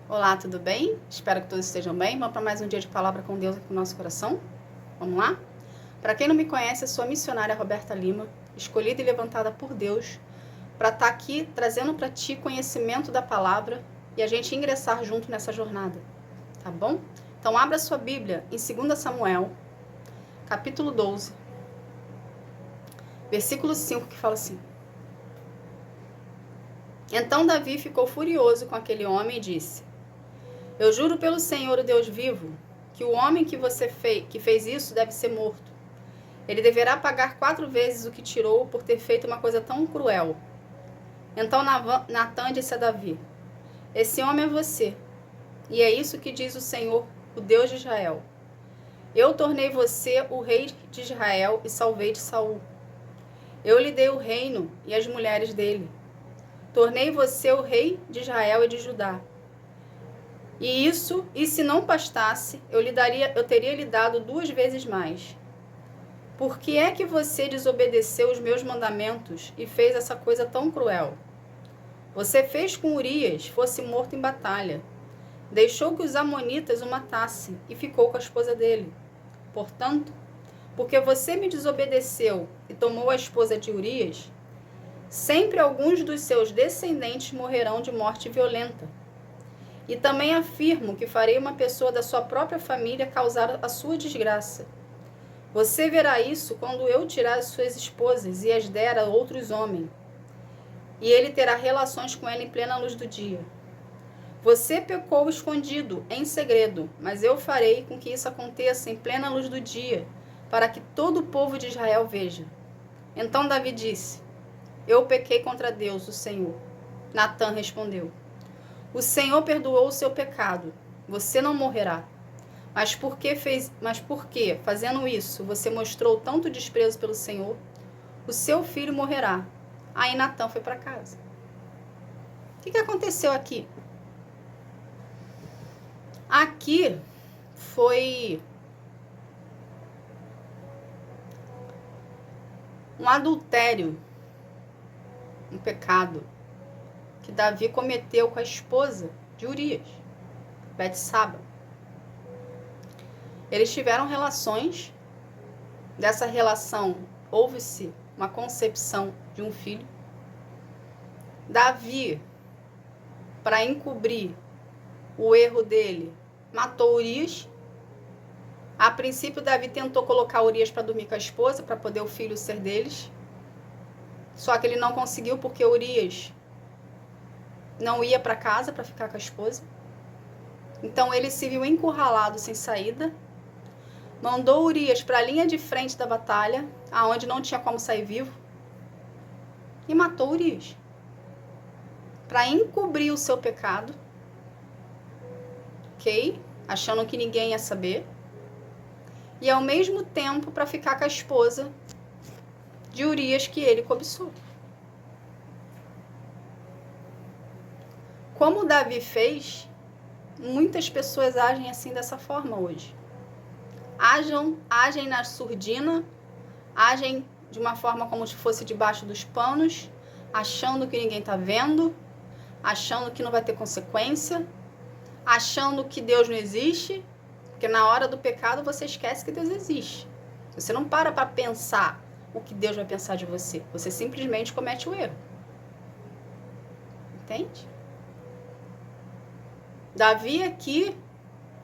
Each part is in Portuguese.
Olá, tudo bem? Espero que todos estejam bem. Vamos para mais um dia de palavra com Deus aqui no nosso coração? Vamos lá? Para quem não me conhece, eu sou a missionária Roberta Lima, escolhida e levantada por Deus para estar aqui trazendo para ti conhecimento da palavra e a gente ingressar junto nessa jornada, tá bom? Então abra sua Bíblia em 2 Samuel, capítulo 12, versículo 5, que fala assim: Então Davi ficou furioso com aquele homem e disse: Eu juro pelo Senhor, o Deus vivo, que o homem que fez isso deve ser morto. Ele deverá pagar 4 vezes o que tirou por ter feito uma coisa tão cruel. Então Natã disse a Davi: Esse homem é você, e é isso que diz o Senhor, o Deus de Israel. Eu tornei você o rei de Israel e salvei de Saul. Eu lhe dei o reino e as mulheres dele. Tornei você o rei de Israel e de Judá. E se não bastasse, eu teria lhe dado 2 vezes mais. Por que é que você desobedeceu os meus mandamentos e fez essa coisa tão cruel? Você fez com Urias fosse morto em batalha. Deixou que os amonitas o matassem e ficou com a esposa dele. Portanto, porque você me desobedeceu e tomou a esposa de Urias, sempre alguns dos seus descendentes morrerão de morte violenta. E também afirmo que farei uma pessoa da sua própria família causar a sua desgraça. Você verá isso quando eu tirar as suas esposas e as der a outros homens. E ele terá relações com ela em plena luz do dia. Você pecou escondido, em segredo, mas eu farei com que isso aconteça em plena luz do dia, para que todo o povo de Israel veja. Então Davi disse: Eu pequei contra Deus, o Senhor. Natã respondeu: O Senhor perdoou o seu pecado. Você não morrerá. Mas por que, fazendo isso, você mostrou tanto desprezo pelo Senhor? O seu filho morrerá. Aí Natã foi para casa. O que aconteceu aqui? Aqui foi um adultério, um pecado que Davi cometeu com a esposa de Urias, Betsaba. Eles tiveram relações. Dessa relação houve-se uma concepção de um filho. Davi, para encobrir o erro dele, matou Urias. A princípio, Davi tentou colocar Urias para dormir com a esposa, para poder o filho ser deles. Só que ele não conseguiu, porque Urias não ia para casa para ficar com a esposa. Então ele se viu encurralado, sem saída. Mandou Urias para a linha de frente da batalha, aonde não tinha como sair vivo, e matou Urias, para encobrir o seu pecado, ok? Achando que ninguém ia saber, e ao mesmo tempo para ficar com a esposa de Urias que ele cobiçou. Como Davi fez, muitas pessoas agem assim, dessa forma hoje. Agem na surdina, agem de uma forma como se fosse debaixo dos panos, achando que ninguém está vendo, achando que não vai ter consequência, achando que Deus não existe, porque na hora do pecado você esquece que Deus existe. Você não para pensar o que Deus vai pensar de você, você simplesmente comete o erro. Entende? Davi aqui,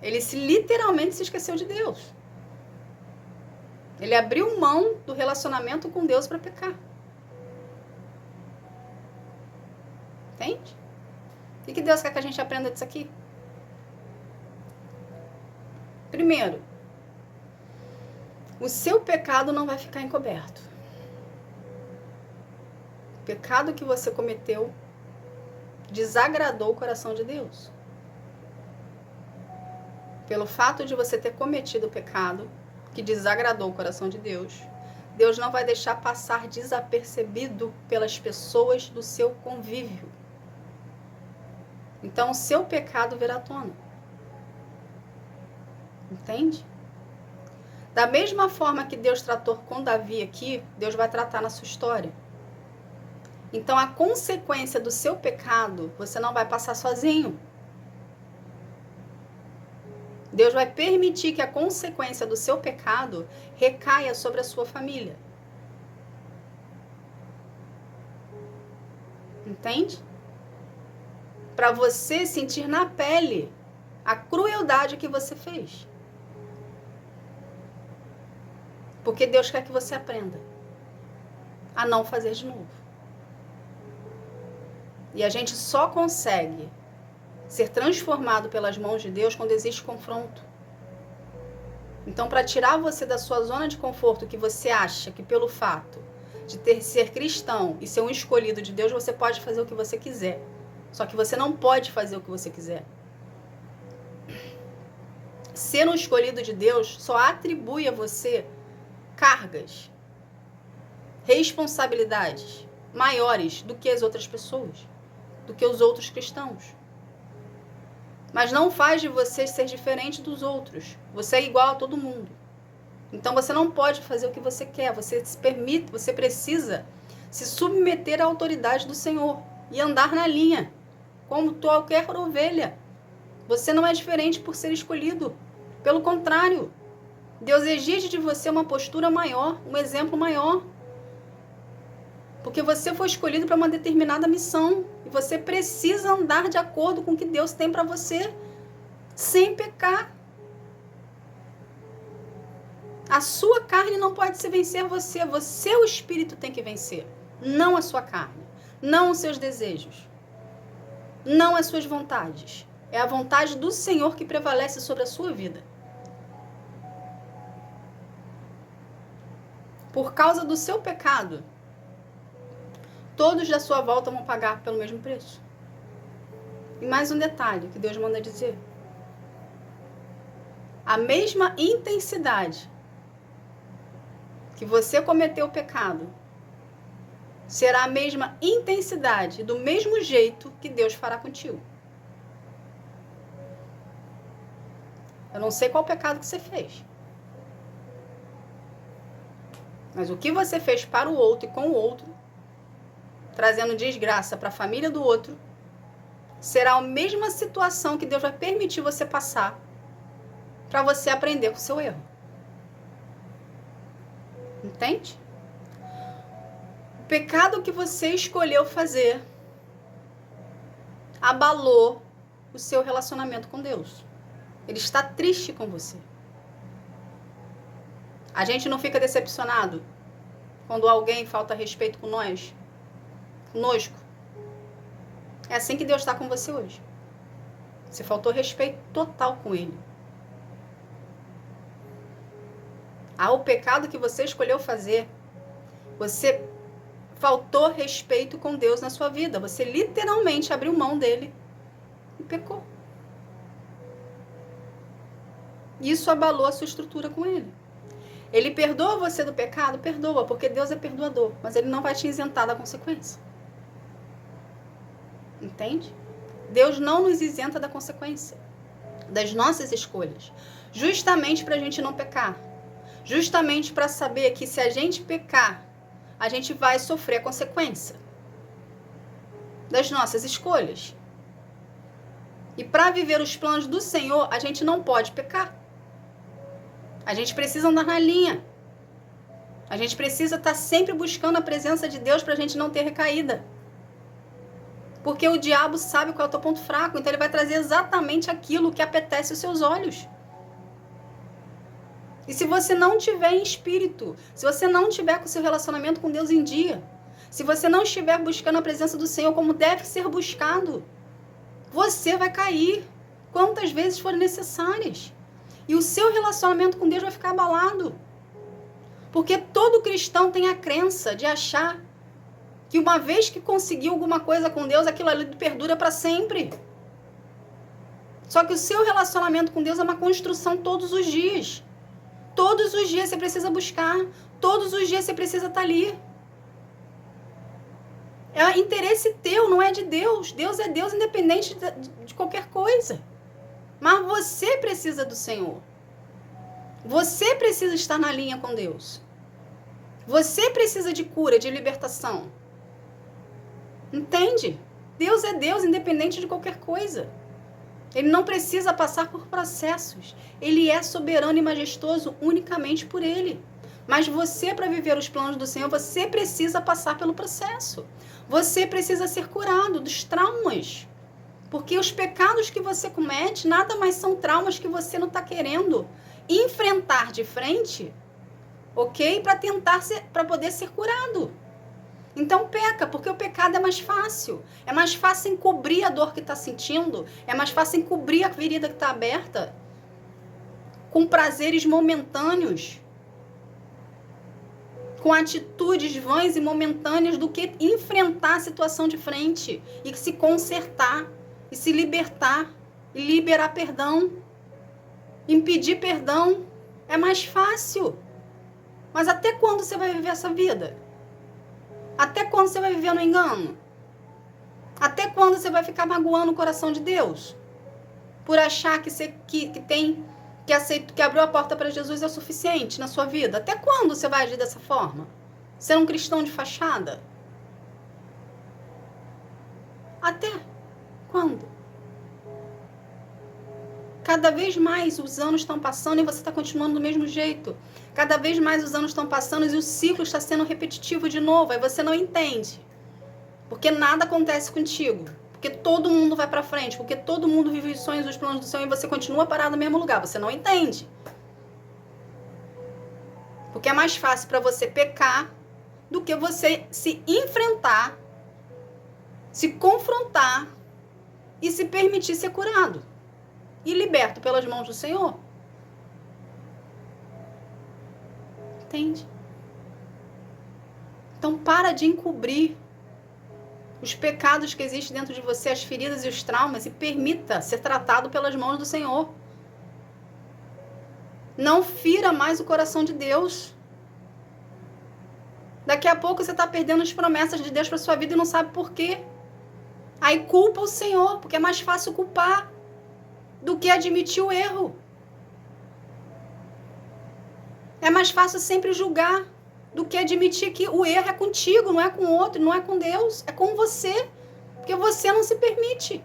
ele literalmente se esqueceu de Deus. Ele abriu mão do relacionamento com Deus para pecar. Entende? O que Deus quer que a gente aprenda disso aqui? Primeiro, o seu pecado não vai ficar encoberto. O pecado que você cometeu desagradou o coração de Deus. Pelo fato de você ter cometido o pecado que desagradou o coração de Deus, Deus não vai deixar passar desapercebido pelas pessoas do seu convívio. Então, o seu pecado virá à tona. Entende? Da mesma forma que Deus tratou com Davi aqui, Deus vai tratar na sua história. Então, a consequência do seu pecado, você não vai passar sozinho. Deus vai permitir que a consequência do seu pecado recaia sobre a sua família. Entende? Para você sentir na pele a crueldade que você fez. Porque Deus quer que você aprenda a não fazer de novo. E a gente só consegue ser transformado pelas mãos de Deus quando existe confronto. Então, para tirar você da sua zona de conforto, que você acha que pelo fato de ser cristão e ser um escolhido de Deus, você pode fazer o que você quiser. Só que você não pode fazer o que você quiser. Ser um escolhido de Deus só atribui a você cargas, responsabilidades maiores do que as outras pessoas, do que os outros cristãos. Mas não faz de você ser diferente dos outros. Você é igual a todo mundo. Então você não pode fazer o que você quer. Você precisa se submeter à autoridade do Senhor e andar na linha, como qualquer ovelha. Você não é diferente por ser escolhido. Pelo contrário, Deus exige de você uma postura maior, um exemplo maior. Porque você foi escolhido para uma determinada missão. E você precisa andar de acordo com o que Deus tem para você, sem pecar. A sua carne não pode se vencer você. Você, o Espírito, tem que vencer. Não a sua carne. Não os seus desejos. Não as suas vontades. É a vontade do Senhor que prevalece sobre a sua vida. Por causa do seu pecado, todos da sua volta vão pagar pelo mesmo preço. E mais um detalhe que Deus manda dizer. A mesma intensidade que você cometeu o pecado, será a mesma intensidade, do mesmo jeito que Deus fará contigo. Eu não sei qual pecado que você fez. Mas o que você fez para o outro e com o outro, trazendo desgraça para a família do outro, será a mesma situação que Deus vai permitir você passar para você aprender com o seu erro. Entende? O pecado que você escolheu fazer abalou o seu relacionamento com Deus. Ele está triste com você. A gente não fica decepcionado quando alguém falta respeito com nós, conosco. É assim que Deus está com você hoje. Você faltou respeito total com Ele. O pecado que você escolheu fazer, você faltou respeito com Deus na sua vida. Você literalmente abriu mão dele e pecou. Isso abalou a sua estrutura com Ele. Ele perdoa você do pecado? Perdoa, porque Deus é perdoador. Mas Ele não vai te isentar da consequência. Entende? Deus não nos isenta da consequência das nossas escolhas. Justamente para a gente não pecar. Justamente para saber que se a gente pecar, a gente vai sofrer a consequência das nossas escolhas. E para viver os planos do Senhor, a gente não pode pecar. A gente precisa andar na linha. A gente precisa estar sempre buscando a presença de Deus para a gente não ter recaída. Porque o diabo sabe qual é o teu ponto fraco, então ele vai trazer exatamente aquilo que apetece os seus olhos. E se você não tiver em espírito, se você não tiver com o seu relacionamento com Deus em dia, se você não estiver buscando a presença do Senhor como deve ser buscado, você vai cair quantas vezes forem necessárias. E o seu relacionamento com Deus vai ficar abalado. Porque todo cristão tem a crença de achar que uma vez que conseguiu alguma coisa com Deus, aquilo ali perdura para sempre. Só que o seu relacionamento com Deus é uma construção todos os dias. Todos os dias você precisa buscar. Todos os dias você precisa estar ali. É interesse teu, não é de Deus. Deus é Deus independente de qualquer coisa. Mas você precisa do Senhor. Você precisa estar na linha com Deus. Você precisa de cura, de libertação. Entende? Deus é Deus independente de qualquer coisa. Ele não precisa passar por processos. Ele é soberano e majestoso unicamente por ele. Mas você, para viver os planos do Senhor, você precisa passar pelo processo. Você precisa ser curado dos traumas. Porque os pecados que você comete nada mais são traumas que você não está querendo enfrentar de frente, ok? Para poder ser curado. Então peca, porque o pecado é mais fácil. É mais fácil encobrir a dor que está sentindo. É mais fácil encobrir a ferida que está aberta. Com prazeres momentâneos. Com atitudes vãs e momentâneas, do que enfrentar a situação de frente. E se consertar. E se libertar. E liberar perdão. Impedir perdão. É mais fácil. Mas até quando você vai viver essa vida? Até quando você vai viver no engano? Até quando você vai ficar magoando o coração de Deus? Por achar que abriu a porta para Jesus é o suficiente na sua vida? Até quando você vai agir dessa forma? Ser um cristão de fachada? Até quando? Cada vez mais os anos estão passando e você está continuando do mesmo jeito. Cada vez mais os anos estão passando e o ciclo está sendo repetitivo de novo. Aí você não entende. Porque nada acontece contigo. Porque todo mundo vai para frente. Porque todo mundo vive os sonhos, os planos do Senhor e você continua parado no mesmo lugar. Você não entende. Porque é mais fácil para você pecar do que você se enfrentar, se confrontar e se permitir ser curado. E liberto pelas mãos do Senhor. Entende? Então para de encobrir os pecados que existem dentro de você, as feridas e os traumas, e permita ser tratado pelas mãos do Senhor. Não fira mais o coração de Deus. Daqui a pouco você está perdendo as promessas de Deus para sua vida e não sabe por quê. Aí culpa o Senhor, porque é mais fácil culpar do que admitir o erro. É mais fácil sempre julgar do que admitir que o erro é contigo, não é com o outro, não é com Deus, é com você. Porque você não se permite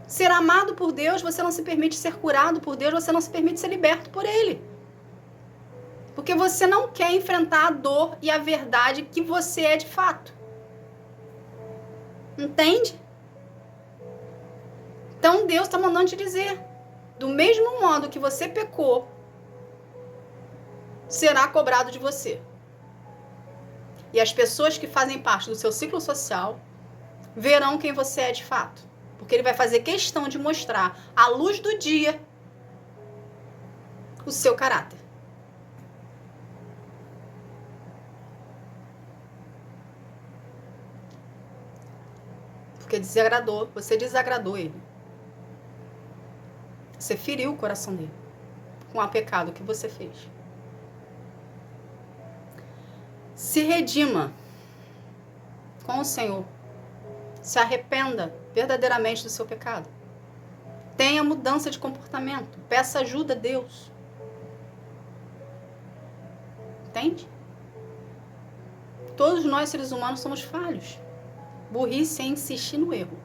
ser amado por Deus, você não se permite ser curado por Deus, você não se permite ser liberto por Ele. Porque você não quer enfrentar a dor e a verdade que você é de fato. Entende? Então Deus está mandando te dizer, do mesmo modo que você pecou, será cobrado de você. E as pessoas que fazem parte do seu ciclo social verão quem você é de fato. Porque Ele vai fazer questão de mostrar, à luz do dia, o seu caráter. Porque você desagradou Ele. Você feriu o coração dele com o pecado que você fez. Se redima com o Senhor. Se arrependa verdadeiramente do seu pecado. Tenha mudança de comportamento. Peça ajuda a Deus. Entende? Todos nós, seres humanos, somos falhos. Burrice é insistir no erro.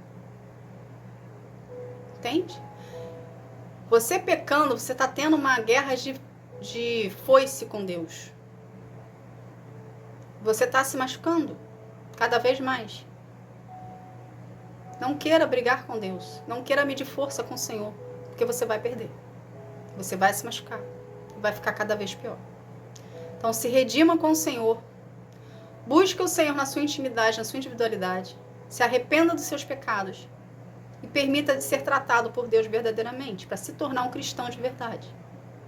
Entende? Você pecando, você está tendo uma guerra de foice com Deus. Você está se machucando cada vez mais. Não queira brigar com Deus. Não queira medir força com o Senhor. Porque você vai perder. Você vai se machucar. Vai ficar cada vez pior. Então se redima com o Senhor. Busque o Senhor na sua intimidade, na sua individualidade. Se arrependa dos seus pecados. E permita de ser tratado por Deus verdadeiramente, para se tornar um cristão de verdade.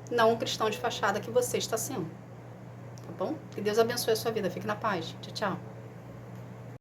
Não um cristão de fachada que você está sendo. Tá bom? Que Deus abençoe a sua vida. Fique na paz. Tchau, tchau.